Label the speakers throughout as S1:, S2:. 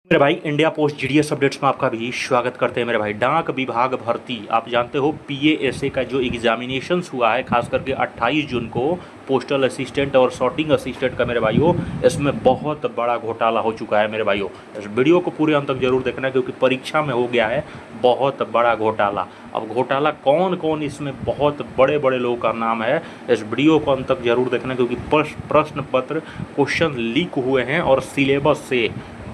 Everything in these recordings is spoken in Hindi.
S1: मेरे भाई इंडिया पोस्ट जीडीएस अपडेट्स में आपका भी स्वागत करते हैं। मेरे भाई डाक विभाग भर्ती आप जानते हो पीएएसए का जो एग्जामिनेशंस हुआ है खास करके 28 जून को पोस्टल असिस्टेंट और सॉर्टिंग असिस्टेंट का मेरे भाइयों इसमें बहुत बड़ा घोटाला हो चुका है। मेरे भाइयों इस वीडियो को पूरे अंत तक जरूर देखना क्योंकि परीक्षा में हो गया है बहुत बड़ा घोटाला। अब घोटाला कौन कौन इसमें बहुत बड़े बड़े लोगों का नाम है, इस वीडियो को अंत तक जरूर देखना क्योंकि प्रश्न पत्र क्वेश्चन लीक हुए हैं और सिलेबस से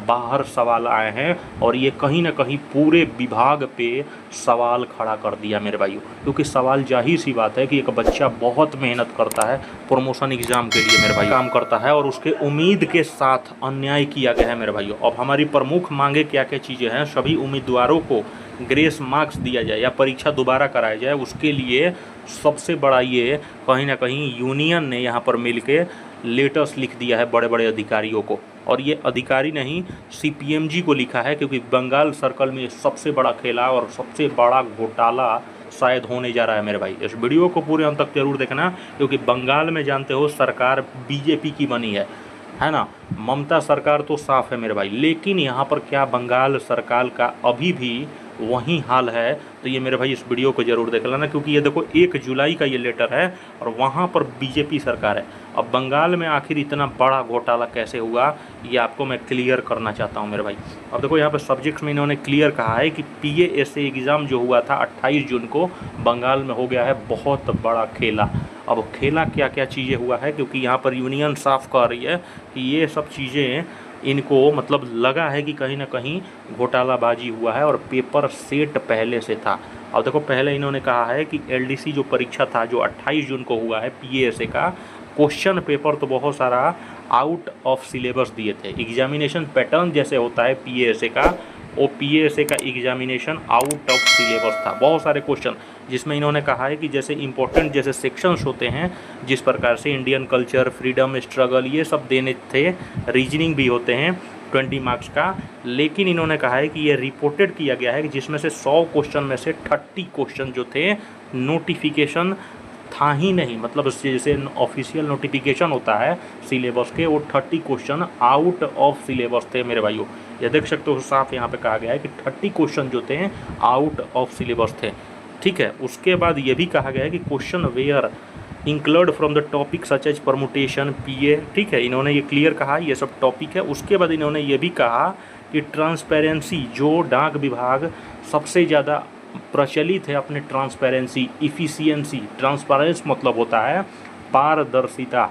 S1: बाहर सवाल आए हैं और ये कहीं ना कहीं पूरे विभाग पे सवाल खड़ा कर दिया मेरे भाइयों। क्योंकि सवाल जाहिर सी बात है कि एक बच्चा बहुत मेहनत करता है प्रमोशन एग्जाम के लिए मेरे भाई, काम करता है और उसके उम्मीद के साथ अन्याय किया गया है मेरे भाइयों। अब हमारी प्रमुख मांगे क्या क्या चीज़ें हैं, सभी उम्मीदवारों को ग्रेस मार्क्स दिया जाए या परीक्षा दोबारा कराया जाए, उसके लिए सबसे बड़ा ये कहीं ना कहीं यूनियन ने यहाँ पर मिलके लेटर्स लिख दिया है बड़े बड़े अधिकारियों को। और ये अधिकारी नहीं सीपीएमजी को लिखा है क्योंकि बंगाल सर्कल में सबसे बड़ा खेला और सबसे बड़ा घोटाला शायद होने जा रहा है मेरे भाई। इस वीडियो को पूरे अंत तक जरूर देखना क्योंकि बंगाल में जानते हो सरकार बीजेपी की बनी है ना। ममता सरकार तो साफ है मेरे भाई, लेकिन यहाँ पर क्या बंगाल सरकार का अभी भी वही हाल है? तो ये मेरे भाई इस वीडियो को जरूर देख लेना क्योंकि ये देखो 1 जुलाई का ये लेटर है और वहाँ पर बीजेपी सरकार है। अब बंगाल में आखिर इतना बड़ा घोटाला कैसे हुआ ये आपको मैं क्लियर करना चाहता हूँ मेरे भाई। अब देखो यहाँ पर सब्जेक्ट्स में इन्होंने क्लियर कहा है कि पीएएसए एग्ज़ाम जो हुआ था 28 जून को बंगाल में हो गया है बहुत बड़ा खेला। अब खेला क्या क्या चीज़ें हुआ है क्योंकि यहाँ पर यूनियन साफ कह रही है कि ये सब चीज़ें इनको मतलब लगा है कि कहीं ना कहीं घोटालाबाजी हुआ है और पेपर सेट पहले से था। अब देखो पहले इन्होंने कहा है कि एलडीसी जो परीक्षा था जो 28 जून को हुआ है पीएएसए का, क्वेश्चन पेपर तो बहुत सारा आउट ऑफ सिलेबस दिए थे। एग्जामिनेशन पैटर्न जैसे होता है पीएएसए का, वो पीएएसए का एग्जामिनेशन आउट ऑफ सिलेबस था। बहुत सारे क्वेश्चन जिसमें इन्होंने कहा है कि जैसे इंपॉर्टेंट जैसे सेक्शंस होते हैं जिस प्रकार से इंडियन कल्चर, फ्रीडम स्ट्रगल, ये सब देने थे, रीजनिंग भी होते हैं 20 मार्क्स का। लेकिन इन्होंने कहा है कि ये रिपोर्टेड किया गया है कि जिसमें से 100 क्वेश्चन में से 30 क्वेश्चन जो थे नोटिफिकेशन था ही नहीं, मतलब जैसे ऑफिशियल नोटिफिकेशन होता है सिलेबस के, वो 30 क्वेश्चन आउट ऑफ सिलेबस थे मेरे भाइयों। ये देख सकते हो साफ यहाँ पे कहा गया है कि 30 क्वेश्चन जो थे आउट ऑफ सिलेबस थे। ठीक है, उसके बाद ये भी कहा गया है कि question were include from the topic such as permutation पीए। ठीक है, इन्होंने ये क्लियर कहा ये सब टॉपिक है। उसके बाद इन्होंने ये भी कहा कि ट्रांसपेरेंसी, जो डाक विभाग सबसे ज़्यादा प्रचलित है अपने ट्रांसपेरेंसी, इफ़िशियंसी, ट्रांसपेरेंस मतलब होता है पारदर्शिता,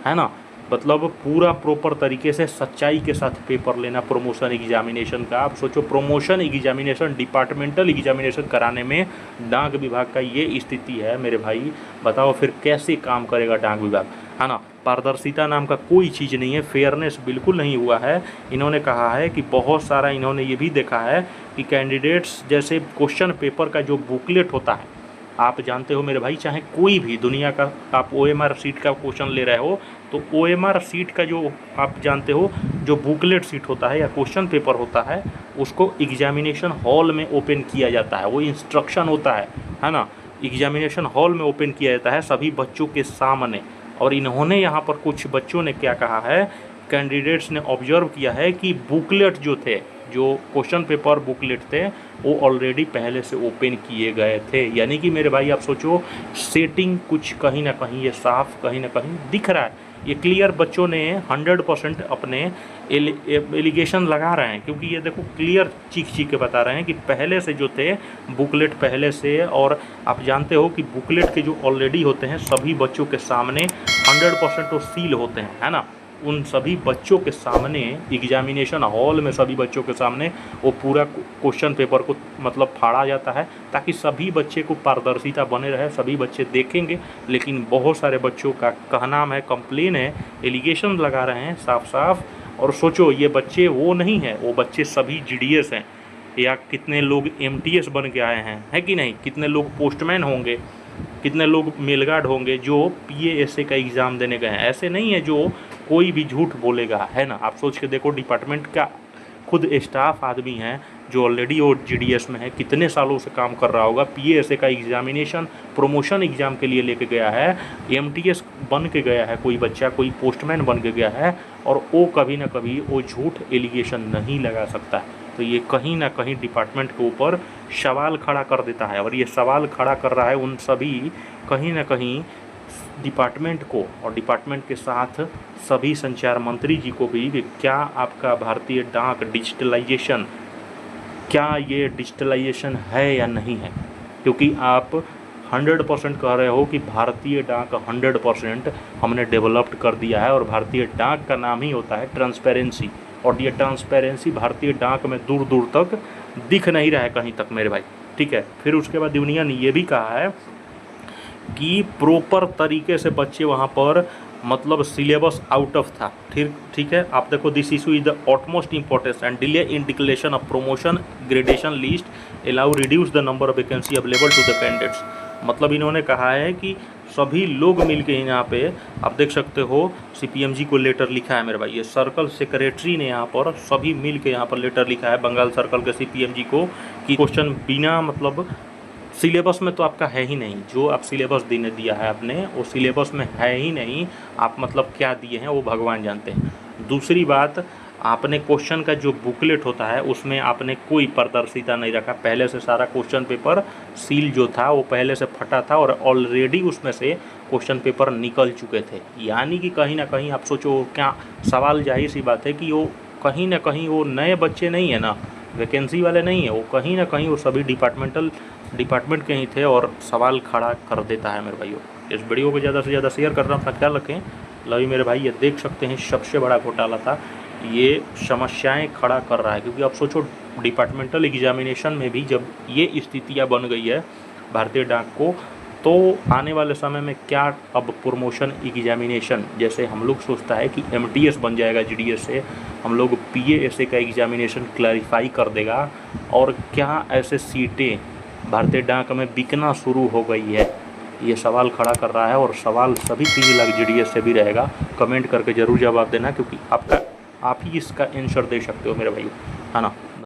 S1: है ना, मतलब पूरा प्रॉपर तरीके से सच्चाई के साथ पेपर लेना प्रमोशन एग्जामिनेशन का। आप सोचो प्रमोशन एग्जामिनेशन, डिपार्टमेंटल एग्जामिनेशन कराने में डाक विभाग का ये स्थिति है मेरे भाई, बताओ फिर कैसे काम करेगा डाक विभाग, है ना। पारदर्शिता नाम का कोई चीज़ नहीं है, फेयरनेस बिल्कुल नहीं हुआ है। इन्होंने कहा है कि बहुत सारा इन्होंने ये भी देखा है कि कैंडिडेट्स जैसे क्वेश्चन पेपर का जो बुकलेट होता है, आप जानते हो मेरे भाई, चाहे कोई भी दुनिया का आप ओएमआर सीट का क्वेश्चन ले रहे हो तो ओएमआर सीट का जो आप जानते हो जो बुकलेट सीट होता है या क्वेश्चन पेपर होता है उसको एग्जामिनेशन हॉल में ओपन किया जाता है, वो इंस्ट्रक्शन होता है ना। एग्जामिनेशन हॉल में ओपन किया जाता है सभी बच्चों के सामने। और इन्होंने यहाँ पर कुछ बच्चों ने क्या कहा है, कैंडिडेट्स ने ऑब्जर्व किया है कि बुकलेट जो थे, जो क्वेश्चन पेपर बुकलेट थे वो ऑलरेडी पहले से ओपन किए गए थे। यानी कि मेरे भाई आप सोचो सेटिंग कुछ कहीं ना कहीं ये साफ कहीं ना कहीं दिख रहा है। ये क्लियर बच्चों ने 100% अपने एलिगेशन लगा रहे हैं क्योंकि ये देखो क्लियर चीख के बता रहे हैं कि पहले से जो थे बुकलेट पहले से, और आप जानते हो कि बुकलेट के जो ऑलरेडी होते हैं सभी बच्चों के सामने 100% वो सील होते हैं, है ना। उन सभी बच्चों के सामने एग्जामिनेशन हॉल में सभी बच्चों के सामने वो पूरा क्वेश्चन पेपर को मतलब फाड़ा जाता है ताकि सभी बच्चे को पारदर्शिता बने रहे, सभी बच्चे देखेंगे। लेकिन बहुत सारे बच्चों का कहना है, कंप्लेन है, एलिगेशन लगा रहे हैं साफ साफ। और सोचो ये बच्चे वो नहीं हैं, वो बच्चे सभी जीडीएस हैं, या कितने लोग एमटीएस बन के आए हैं, है कि नहीं, कितने लोग पोस्टमैन होंगे, कितने लोग मेलगार्ड होंगे जो पीएएसए का एग्ज़ाम देने गए हैं। ऐसे नहीं है जो कोई भी झूठ बोलेगा, है ना। आप सोच के देखो डिपार्टमेंट का खुद स्टाफ आदमी हैं जो ऑलरेडी वो जीडीएस में है, कितने सालों से काम कर रहा होगा, पीएएसए का एग्जामिनेशन प्रमोशन एग्ज़ाम के लिए लेके गया है, एमटीएस बन के गया है कोई बच्चा, कोई पोस्टमैन बन के गया है, और वो कभी ना कभी वो झूठ एलिगेशन नहीं लगा सकता है। तो ये कहीं ना कहीं डिपार्टमेंट के ऊपर सवाल खड़ा कर देता है, और ये सवाल खड़ा कर रहा है उन सभी कहीं ना कहीं डिपार्टमेंट को, और डिपार्टमेंट के साथ सभी संचार मंत्री जी को भी, कि क्या आपका भारतीय डाक डिजिटलाइजेशन, क्या ये डिजिटलाइजेशन है या नहीं है। क्योंकि आप 100% कह रहे हो कि भारतीय डाक 100% हमने डेवलप्ड कर दिया है, और भारतीय डाक का नाम ही होता है ट्रांसपेरेंसी, और ये ट्रांसपेरेंसी भारतीय डाक में दूर दूर तक दिख नहीं रहा है कहीं तक मेरे भाई, ठीक है। फिर उसके बाद यूनियन ने ये भी कहा है कि प्रॉपर तरीके से बच्चे वहाँ पर, मतलब सिलेबस आउट ऑफ था, ठीक है। आप देखो, this issue is the utmost importance and delay in declaration of promotion gradation list allow reduce the number of vacancy available to the candidates. मतलब इन्होंने कहा है कि सभी लोग मिल के यहाँ पे, आप देख सकते हो सीपीएमजी को लेटर लिखा है मेरे भाई, ये सर्कल सेक्रेटरी ने यहाँ पर सभी मिल के यहाँ पर लेटर लिखा है बंगाल सर्कल के सीपीएमजी को, कि क्वेश्चन बिना, मतलब सिलेबस में तो आपका है ही नहीं, जो आप सिलेबस देने दिया है आपने वो सिलेबस में है ही नहीं, आप मतलब क्या दिए हैं वो भगवान जानते हैं। दूसरी बात, आपने क्वेश्चन का जो बुकलेट होता है उसमें आपने कोई पारदर्शिता नहीं रखा, पहले से सारा क्वेश्चन पेपर सील जो था वो पहले से फटा था, और ऑलरेडी उसमें से क्वेश्चन पेपर निकल चुके थे। यानी कि कहीं ना कहीं आप सोचो, क्या सवाल, जाहिर सी बात है कि वो कहीं ना कहीं वो नए बच्चे नहीं है ना, वैकेंसी वाले नहीं है, वो कहीं ना कहीं वो सभी डिपार्टमेंट के ही थे, और सवाल खड़ा कर देता है मेरे भाइयों। इस वीडियो को ज़्यादा से ज़्यादा शेयर करना, अपना ख्याल रखें। लवी मेरे भाई, ये देख सकते हैं सबसे बड़ा घोटाला था, ये समस्याएं खड़ा कर रहा है। क्योंकि अब सोचो, डिपार्टमेंटल एग्जामिनेशन में भी जब ये स्थितियाँ बन गई है भारतीय डाक को, तो आने वाले समय में क्या, अब प्रमोशन एग्जामिनेशन, जैसे हम लोग सोचता है कि एमटीएस बन जाएगा जीडीएस से, हम लोग पीएएसए का एग्जामिनेशन क्लैरिफाई कर देगा, और क्या ऐसे सीटें भारतीय डाक में बिकना शुरू हो गई है, ये सवाल खड़ा कर रहा है। और सवाल सभी 3 लाख जीडीएस से भी रहेगा। कमेंट करके ज़रूर जवाब देना, क्योंकि आप ही इसका आंसर दे सकते हो मेरे भाई, है ना।